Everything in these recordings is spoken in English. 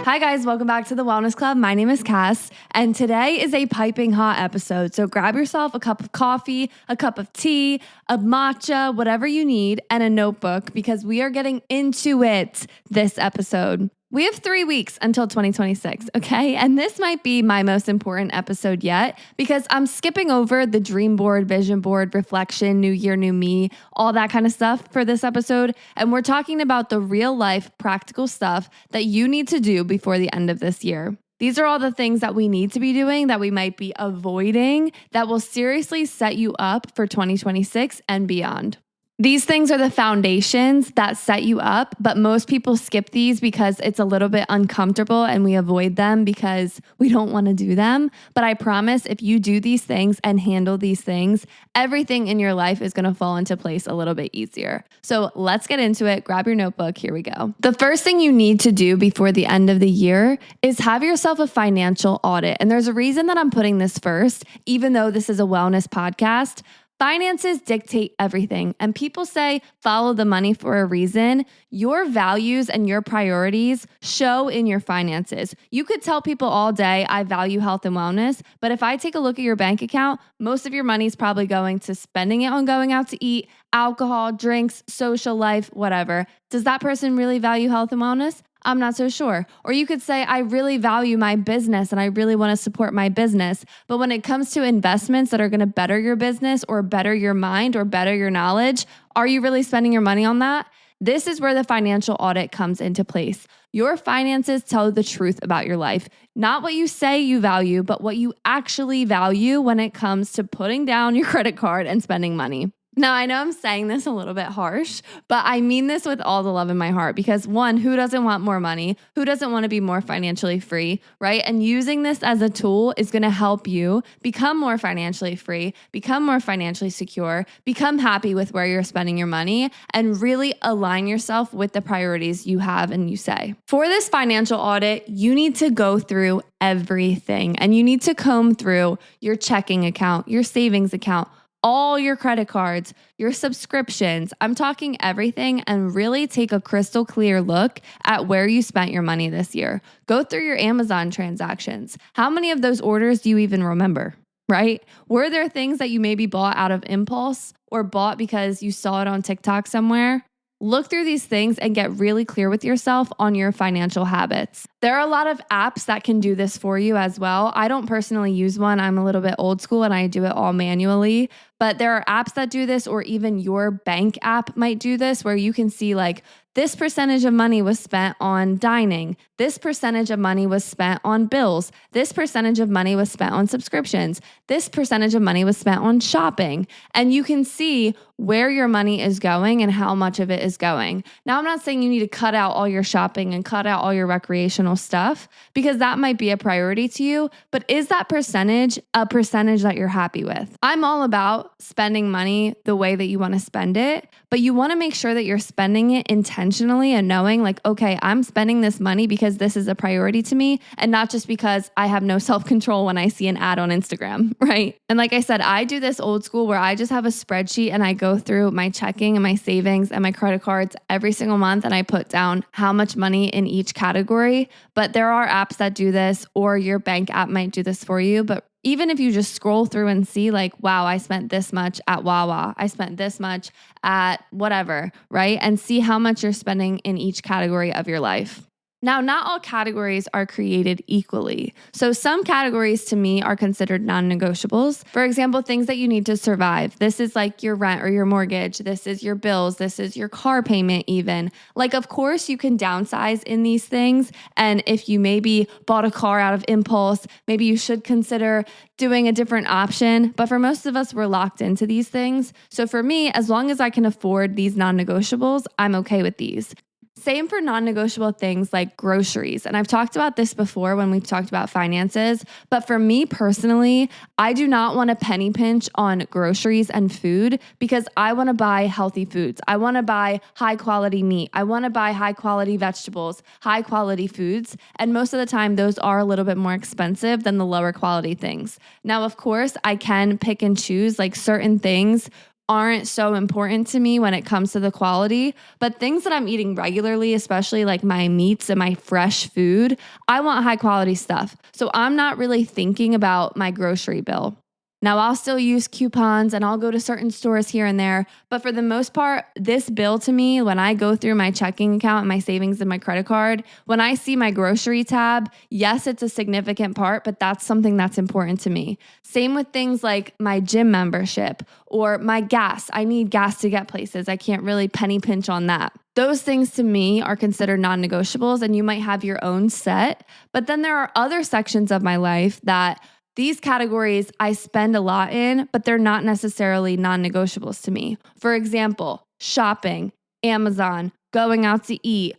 Hi guys, welcome back to the Wellness Club. My name is Cass, and today is a piping hot episode. So grab yourself a cup of coffee, a cup of tea, a matcha, whatever you need, and a notebook because we are getting into it this episode. We have 3 weeks until 2026, okay? And this might be my most important episode yet because I'm skipping over the dream board, vision board, reflection, new year, new me, all that kind of stuff for this episode. And we're talking about the real life, practical stuff that you need to do before the end of this year. These are all the things that we need to be doing that we might be avoiding that will seriously set you up for 2026 and beyond. These things are the foundations that set you up, but most people skip these because it's a little bit uncomfortable and we avoid them because we don't want to do them. But I promise if you do these things and handle these things, everything in your life is going to fall into place a little bit easier. So let's get into it. Grab your notebook. Here we go. The first thing you need to do before the end of the year is have yourself a financial audit. And there's a reason that I'm putting this first, even though this is a wellness podcast. Finances dictate everything, and people say follow the money for a reason. Your values and your priorities show in your finances. You could tell people all day, I value health and wellness, but if I take a look at your bank account, most of your money is probably going to spending it on going out to eat, alcohol, drinks, social life, whatever. Does that person really value health and wellness? I'm not so sure. Or you could say, I really value my business and I really want to support my business. But when it comes to investments that are going to better your business or better your mind or better your knowledge, are you really spending your money on that? This is where the financial audit comes into place. Your finances tell the truth about your life. Not what you say you value, but what you actually value when it comes to putting down your credit card and spending money. Now, I know I'm saying this a little bit harsh, but I mean this with all the love in my heart because one, who doesn't want more money? Who doesn't want to be more financially free, right? And using this as a tool is going to help you become more financially free, become more financially secure, become happy with where you're spending your money, and really align yourself with the priorities you have and you say. For this financial audit, you need to go through everything and you need to comb through your checking account, your savings account, all your credit cards, your subscriptions. I'm talking everything and really take a crystal clear look at where you spent your money this year. Go through your Amazon transactions. How many of those orders do you even remember, right? Were there things that you maybe bought out of impulse or bought because you saw it on TikTok somewhere? Look through these things and get really clear with yourself on your financial habits. There are a lot of apps that can do this for you as well. I don't personally use one. I'm a little bit old school and I do it all manually, but there are apps that do this, or even your bank app might do this, where you can see like this percentage of money was spent on dining. This percentage of money was spent on bills. This percentage of money was spent on subscriptions. This percentage of money was spent on shopping. And you can see where your money is going and how much of it is going. Now, I'm not saying you need to cut out all your shopping and cut out all your recreational stuff because that might be a priority to you, but is that percentage a percentage that you're happy with? I'm all about spending money the way that you want to spend it, but you want to make sure that you're spending it intentionally and knowing like, okay, I'm spending this money because this is a priority to me and not just because I have no self-control when I see an ad on Instagram, right? And like I said, I do this old school where I just have a spreadsheet and I go through my checking and my savings and my credit cards every single month and I put down how much money in each category. But there are apps that do this, or your bank app might do this for you. But even if you just scroll through and see like, wow, I spent this much at Wawa, I spent this much at whatever, right? And see how much you're spending in each category of your life. Now, not all categories are created equally. So some categories to me are considered non-negotiables. For example, things that you need to survive. This is like your rent or your mortgage. This is your bills. This is your car payment even. Like, of course, you can downsize in these things. And if you maybe bought a car out of impulse, maybe you should consider doing a different option. But for most of us, we're locked into these things. So for me, as long as I can afford these non-negotiables, I'm okay with these. Same for non-negotiable things like groceries. And I've talked about this before when we've talked about finances, but for me personally, I do not want to penny pinch on groceries and food because I want to buy healthy foods. I want to buy high quality meat. I want to buy high quality vegetables, high quality foods. And most of the time, those are a little bit more expensive than the lower quality things. Now, of course, I can pick and choose like certain things aren't so important to me when it comes to the quality, but things that I'm eating regularly, especially like my meats and my fresh food, I want high quality stuff. So I'm not really thinking about my grocery bill. Now, I'll still use coupons and I'll go to certain stores here and there. But for the most part, this bill to me, when I go through my checking account and my savings and my credit card, when I see my grocery tab, yes, it's a significant part, but that's something that's important to me. Same with things like my gym membership or my gas. I need gas to get places. I can't really penny pinch on that. Those things to me are considered non-negotiables, and you might have your own set. But then there are other sections of my life that these categories I spend a lot in, but they're not necessarily non-negotiables to me. For example, shopping, Amazon, going out to eat,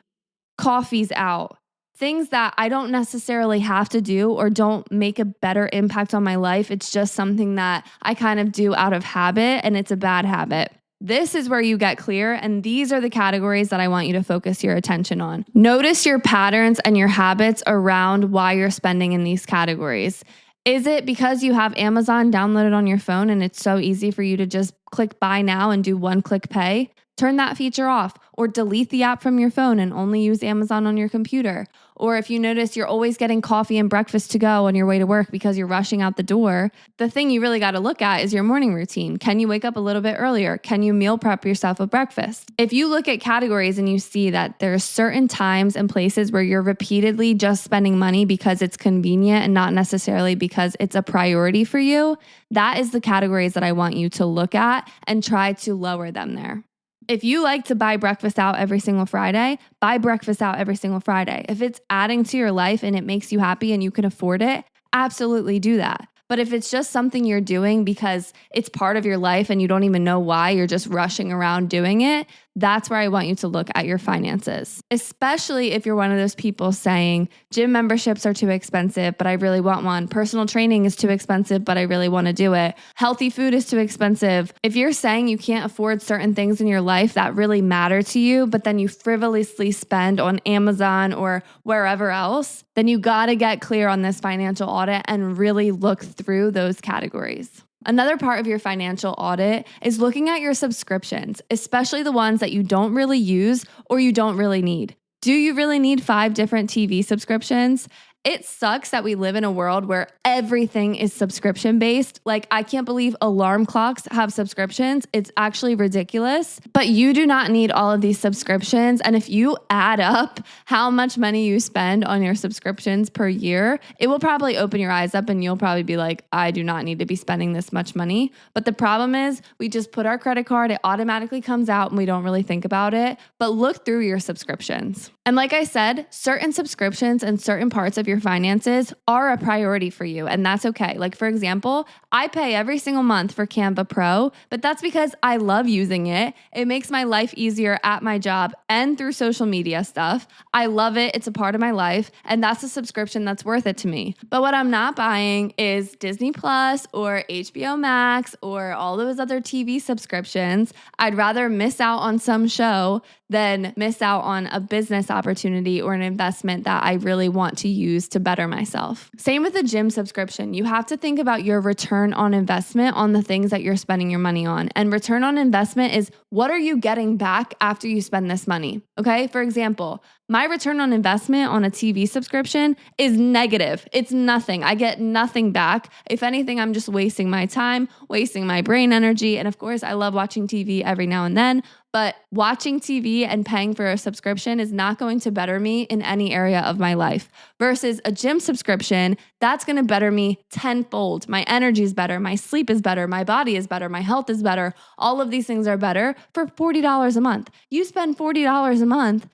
coffees out, things that I don't necessarily have to do or don't make a better impact on my life. It's just something that I kind of do out of habit, and it's a bad habit. This is where you get clear, and these are the categories that I want you to focus your attention on. Notice your patterns and your habits around why you're spending in these categories. Is it because you have Amazon downloaded on your phone and it's so easy for you to just click buy now and do one-click pay? Turn that feature off or delete the app from your phone and only use Amazon on your computer. Or if you notice you're always getting coffee and breakfast to go on your way to work because you're rushing out the door, the thing you really got to look at is your morning routine. Can you wake up a little bit earlier? Can you meal prep yourself a breakfast? If you look at categories and you see that there's certain times and places where you're repeatedly just spending money because it's convenient and not necessarily because it's a priority for you, that is the categories that I want you to look at and try to lower them there. If you like to buy breakfast out every single Friday, buy breakfast out every single Friday. If it's adding to your life and it makes you happy and you can afford it, absolutely do that. But if it's just something you're doing because it's part of your life and you don't even know why, you're just rushing around doing it, that's where I want you to look at your finances. Especially if you're one of those people saying, gym memberships are too expensive, but I really want one. Personal training is too expensive, but I really want to do it. Healthy food is too expensive. If you're saying you can't afford certain things in your life that really matter to you, but then you frivolously spend on Amazon or wherever else, then you got to get clear on this financial audit and really look through those categories. Another part of your financial audit is looking at your subscriptions, especially the ones that you don't really use or you don't really need. Do you really need 5 different TV subscriptions? It sucks that we live in a world where everything is subscription based. Like, I can't believe alarm clocks have subscriptions. It's actually ridiculous, but you do not need all of these subscriptions. And if you add up how much money you spend on your subscriptions per year, it will probably open your eyes up and you'll probably be like, I do not need to be spending this much money. But the problem is we just put our credit card, it automatically comes out and we don't really think about it. But look through your subscriptions. And like I said, certain subscriptions and certain parts of your finances are a priority for you, and that's okay. Like, for example, I pay every single month for Canva Pro, but that's because I love using it. It makes my life easier at my job and through social media stuff. I love it. It's a part of my life, and that's a subscription that's worth it to me. But what I'm not buying is Disney Plus or HBO Max or all those other TV subscriptions. I'd rather miss out on some show than miss out on a business opportunity or an investment that I really want to use to better myself. Same with the gym subscription. You have to think about your return on investment on the things that you're spending your money on. And return on investment is, what are you getting back after you spend this money? Okay, for example, my return on investment on a TV subscription is negative. It's nothing. I get nothing back. If anything, I'm just wasting my time, wasting my brain energy. And of course, I love watching TV every now and then, but watching TV and paying for a subscription is not going to better me in any area of my life. Versus a gym subscription, that's going to better me tenfold. My energy is better, my sleep is better, my body is better, my health is better. All of these things are better for $40 a month. You spend $40 a month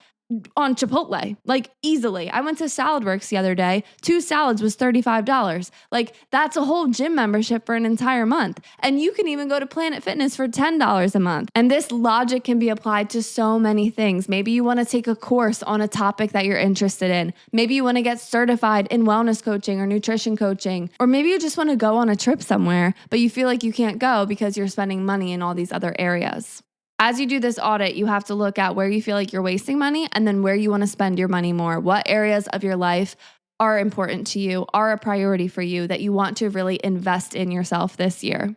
on Chipotle, like easily. I went to Salad Works the other day. 2 salads was $35. Like, that's a whole gym membership for an entire month. And you can even go to Planet Fitness for $10 a month. And this logic can be applied to so many things. Maybe you want to take a course on a topic that you're interested in. Maybe you want to get certified in wellness coaching or nutrition coaching. Or maybe you just want to go on a trip somewhere, but you feel like you can't go because you're spending money in all these other areas. As you do this audit, you have to look at where you feel like you're wasting money and then where you want to spend your money more. What areas of your life are important to you, are a priority for you that you want to really invest in yourself this year.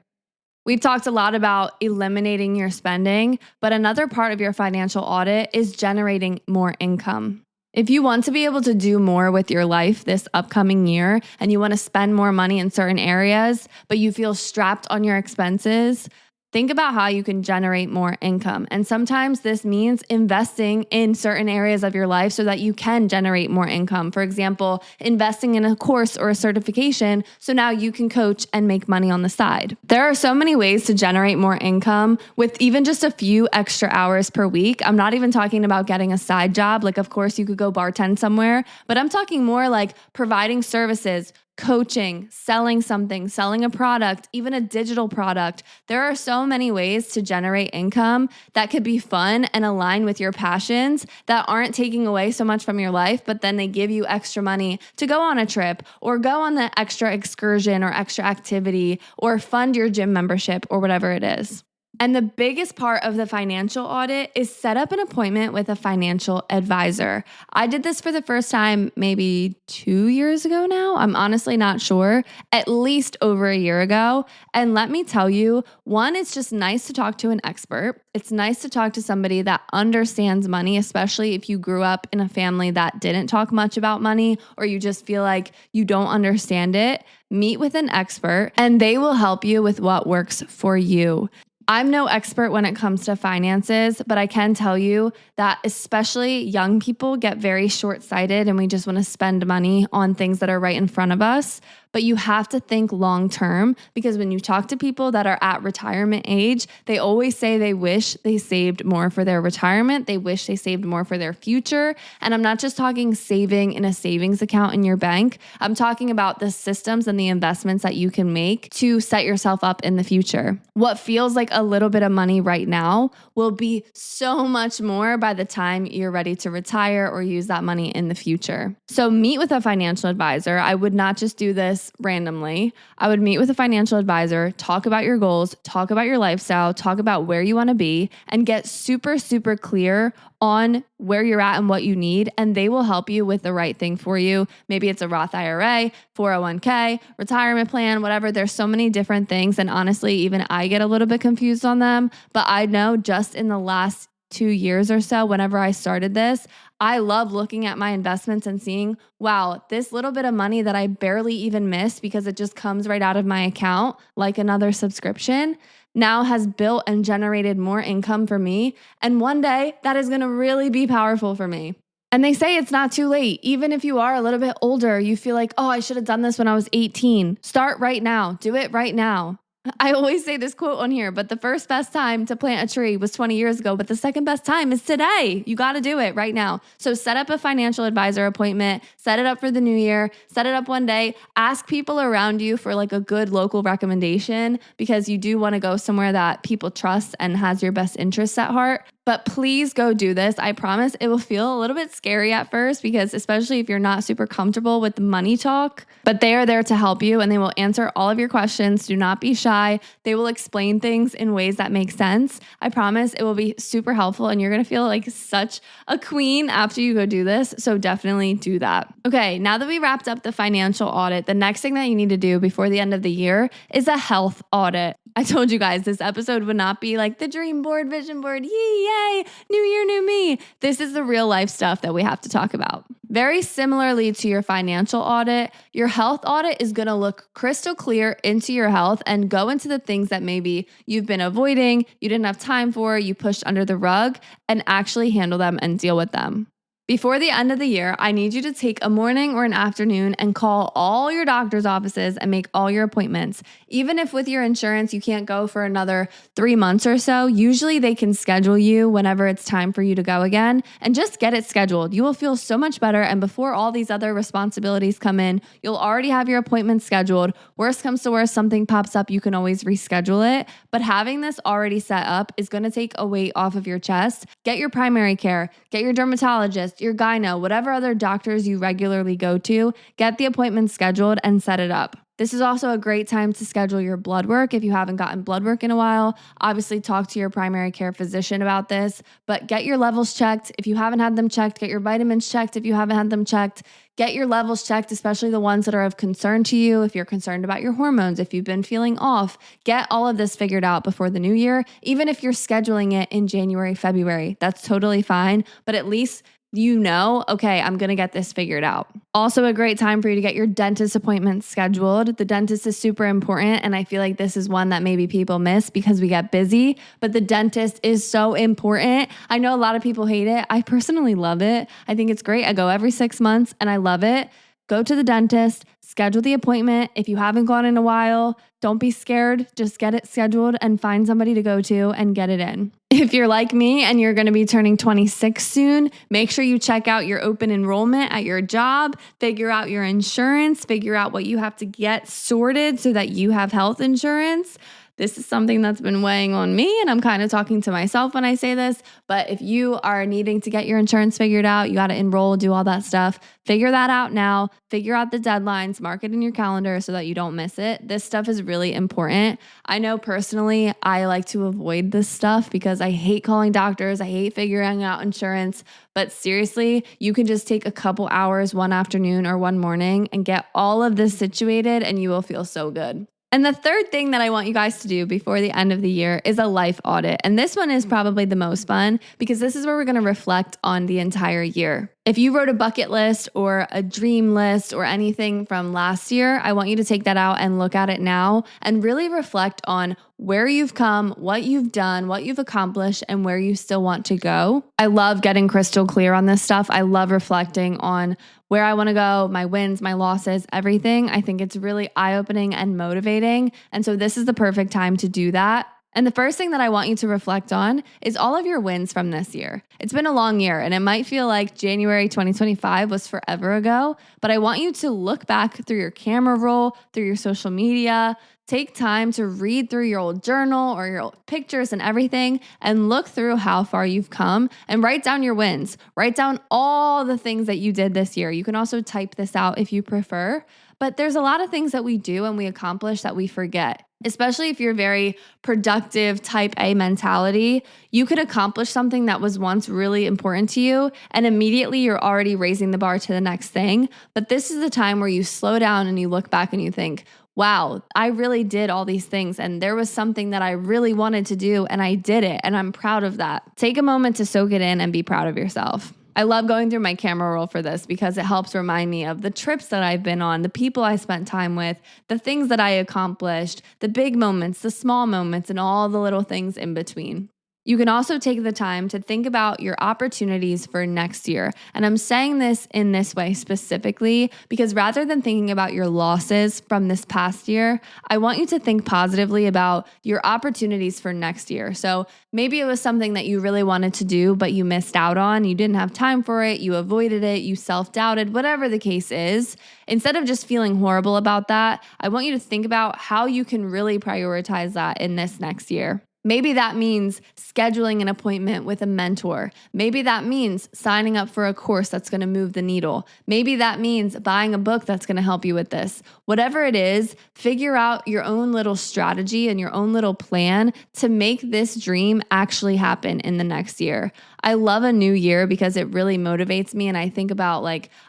We've talked a lot about eliminating your spending, but another part of your financial audit is generating more income. If you want to be able to do more with your life this upcoming year and you want to spend more money in certain areas, but you feel strapped on your expenses, think about how you can generate more income. And sometimes this means investing in certain areas of your life so that you can generate more income. For example, investing in a course or a certification so now you can coach and make money on the side. There are so many ways to generate more income with even just a few extra hours per week. I'm not even talking about getting a side job. Like, of course, you could go bartend somewhere, but I'm talking more like providing services, coaching, selling something, selling a product, even a digital product. There are so many ways to generate income that could be fun and align with your passions that aren't taking away so much from your life, but then they give you extra money to go on a trip or go on the extra excursion or extra activity or fund your gym membership or whatever it is. And the biggest part of the financial audit is set up an appointment with a financial advisor. I did this for the first time maybe 2 years ago now. I'm honestly not sure, at least over a year ago. And let me tell you, one, it's just nice to talk to an expert. It's nice to talk to somebody that understands money, especially if you grew up in a family that didn't talk much about money or you just feel like you don't understand it. Meet with an expert and they will help you with what works for you. I'm no expert when it comes to finances, but I can tell you that especially young people get very short-sighted and we just want to spend money on things that are right in front of us. But you have to think long-term because when you talk to people that are at retirement age, they always say they wish they saved more for their retirement. They wish they saved more for their future. And I'm not just talking saving in a savings account in your bank. I'm talking about the systems and the investments that you can make to set yourself up in the future. What feels like a little bit of money right now will be so much more by the time you're ready to retire or use that money in the future. So meet with a financial advisor. I would not just do this randomly. I would meet with a financial advisor, talk about your goals, talk about your lifestyle, talk about where you want to be, and get super, super clear on where you're at and what you need. And they will help you with the right thing for you. Maybe it's a Roth IRA, 401k, retirement plan, whatever. There's so many different things. And honestly, even I get a little bit confused on them. But I know just in the last 2 years or so, whenever I started this, I love looking at my investments and seeing, wow, this little bit of money that I barely even miss because it just comes right out of my account, like another subscription, now has built and generated more income for me. And one day that is going to really be powerful for me. And they say it's not too late. Even if you are a little bit older, you feel like, oh, I should have done this when I was 18. Start right now. Do it right now. I always say this quote on here, but the first best time to plant a tree was 20 years ago, but the second best time is today. You got to do it right now. So set up a financial advisor appointment, set it up for the new year, set it up one day, ask people around you for like a good local recommendation because you do want to go somewhere that people trust and has your best interests at heart. But please go do this. I promise it will feel a little bit scary at first because especially if you're not super comfortable with the money talk, but they are there to help you and they will answer all of your questions. Do not be shy. They will explain things in ways that make sense. I promise it will be super helpful and you're going to feel like such a queen after you go do this. So definitely do that. Okay, now that we wrapped up the financial audit, the next thing that you need to do before the end of the year is a health audit. I told you guys this episode would not be like the dream board, vision board, yay, new year, new me. This is the real life stuff that we have to talk about. Very similarly to your financial audit, your health audit is going to look crystal clear into your health and go into the things that maybe you've been avoiding, you didn't have time for, you pushed under the rug, and actually handle them and deal with them. Before the end of the year, I need you to take a morning or an afternoon and call all your doctor's offices and make all your appointments. Even if with your insurance you can't go for another 3 months or so, usually they can schedule you whenever it's time for you to go again and just get it scheduled. You will feel so much better. And before all these other responsibilities come in, you'll already have your appointment scheduled. Worst comes to worst, something pops up, you can always reschedule it. But having this already set up is going to take a weight off of your chest. Get your primary care, get your dermatologist, your gyno, whatever other doctors you regularly go to, get the appointment scheduled and set it up. This is also a great time to schedule your blood work if you haven't gotten blood work in a while. Obviously, talk to your primary care physician about this, but get your levels checked. If you haven't had them checked, get your vitamins checked. If you haven't had them checked, get your levels checked, especially the ones that are of concern to you. If you're concerned about your hormones, if you've been feeling off, get all of this figured out before the new year. Even if you're scheduling it in January, February, that's totally fine. But at least you know, okay, I'm going to get this figured out. Also, a great time for you to get your dentist appointments scheduled. The dentist is super important. And I feel like this is one that maybe people miss because we get busy, but the dentist is so important. I know a lot of people hate it. I personally love it. I think it's great. I go every 6 months and I love it. Go to the dentist, schedule the appointment. If you haven't gone in a while, don't be scared. Just get it scheduled and find somebody to go to and get it in. If you're like me and you're going to be turning 26 soon, make sure you check out your open enrollment at your job, figure out your insurance, figure out what you have to get sorted so that you have health insurance. This is something that's been weighing on me, and I'm kind of talking to myself when I say this, but if you are needing to get your insurance figured out, you got to enroll, do all that stuff, figure that out now, figure out the deadlines, mark it in your calendar so that you don't miss it. This stuff is really important. I know personally, I like to avoid this stuff because I hate calling doctors, I hate figuring out insurance, but seriously, you can just take a couple hours one afternoon or one morning and get all of this situated and you will feel so good. And the third thing that I want you guys to do before the end of the year is a life audit. And this one is probably the most fun because this is where we're going to reflect on the entire year. If you wrote a bucket list or a dream list or anything from last year, I want you to take that out and look at it now and really reflect on where you've come, what you've done, what you've accomplished, and where you still want to go. I love getting crystal clear on this stuff. I love reflecting on where I want to go, my wins, my losses, everything. I think it's really eye-opening and motivating. And so this is the perfect time to do that. And the first thing that I want you to reflect on is all of your wins from this year. It's been a long year and it might feel like January 2025 was forever ago, but I want you to look back through your camera roll, through your social media, take time to read through your old journal or your old pictures and everything and look through how far you've come and write down your wins. Write down all the things that you did this year. You can also type this out if you prefer, but there's a lot of things that we do and we accomplish that we forget. Especially if you're very productive type A mentality, you could accomplish something that was once really important to you and immediately you're already raising the bar to the next thing. But this is the time where you slow down and you look back and you think, wow, I really did all these things and there was something that I really wanted to do and I did it and I'm proud of that. Take a moment to soak it in and be proud of yourself. I love going through my camera roll for this because it helps remind me of the trips that I've been on, the people I spent time with, the things that I accomplished, the big moments, the small moments, and all the little things in between. You can also take the time to think about your opportunities for next year. And I'm saying this in this way specifically because rather than thinking about your losses from this past year, I want you to think positively about your opportunities for next year. So maybe it was something that you really wanted to do, but you missed out on. You didn't have time for it. You avoided it. You self-doubted, whatever the case is. Instead of just feeling horrible about that, I want you to think about how you can really prioritize that in this next year. Maybe that means scheduling an appointment with a mentor. Maybe that means signing up for a course that's going to move the needle. Maybe that means buying a book that's going to help you with this. Whatever it is, figure out your own little strategy and your own little plan to make this dream actually happen in the next year. I love a new year because it really motivates me and I think about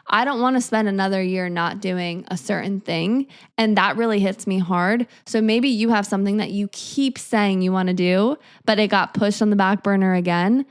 I don't want to spend another year not doing a certain thing and that really hits me hard. So maybe you have something that you keep saying you want to do, but it got pushed on the back burner again.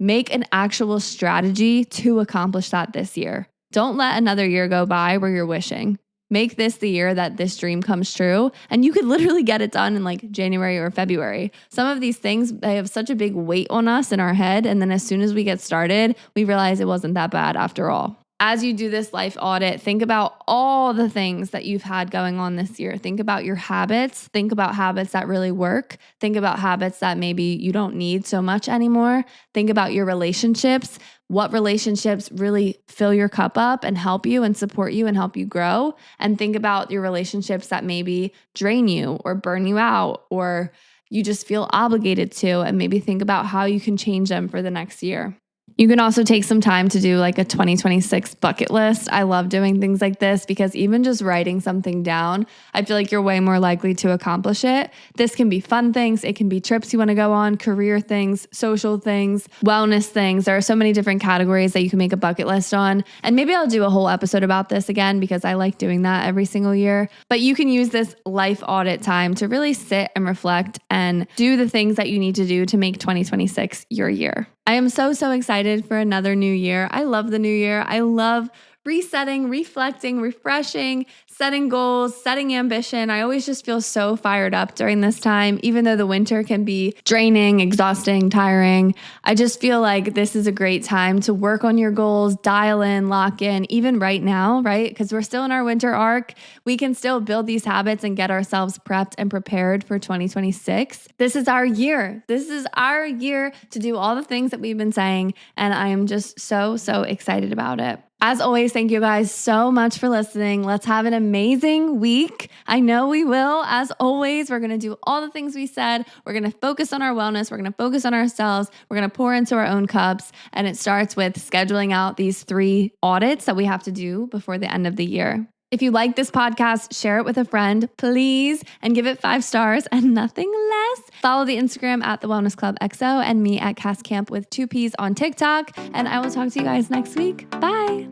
Make an actual strategy to accomplish that this year. Don't let another year go by where you're wishing. Make this the year that this dream comes true. And you could literally get it done in January or February. Some of these things, they have such a big weight on us in our head. And then as soon as we get started, we realize it wasn't that bad after all. As you do this life audit, think about all the things that you've had going on this year. Think about your habits. Think about habits that really work. Think about habits that maybe you don't need so much anymore. Think about your relationships. What relationships really fill your cup up and help you and support you and help you grow. And think about your relationships that maybe drain you or burn you out or you just feel obligated to. And maybe think about how you can change them for the next year. You can also take some time to do like a 2026 bucket list. I love doing things like this because even just writing something down, I feel like you're way more likely to accomplish it. This can be fun things. It can be trips you want to go on, career things, social things, wellness things. There are so many different categories that you can make a bucket list on. And maybe I'll do a whole episode about this again because I like doing that every single year. But you can use this life audit time to really sit and reflect and do the things that you need to do to make 2026 your year. I am so excited for another new year. I love the new year. I love resetting, reflecting, refreshing, setting goals, setting ambition. I always just feel so fired up during this time, even though the winter can be draining, exhausting, tiring. I just feel like this is a great time to work on your goals, dial in, lock in, even right now, right? Because we're still in our winter arc. We can still build these habits and get ourselves prepped and prepared for 2026. This is our year. This is our year to do all the things that we've been saying. And I am just so excited about it. As always, thank you guys so much for listening. Let's have an amazing week. I know we will. As always, we're going to do all the things we said. We're going to focus on our wellness. We're going to focus on ourselves. We're going to pour into our own cups. And it starts with scheduling out these 3 audits that we have to do before the end of the year. If you like this podcast, share it with a friend, please, and give it 5 stars and nothing less. Follow the Instagram at The Wellness Club XO and me at Cass Camp with 2 P's on TikTok. And I will talk to you guys next week. Bye.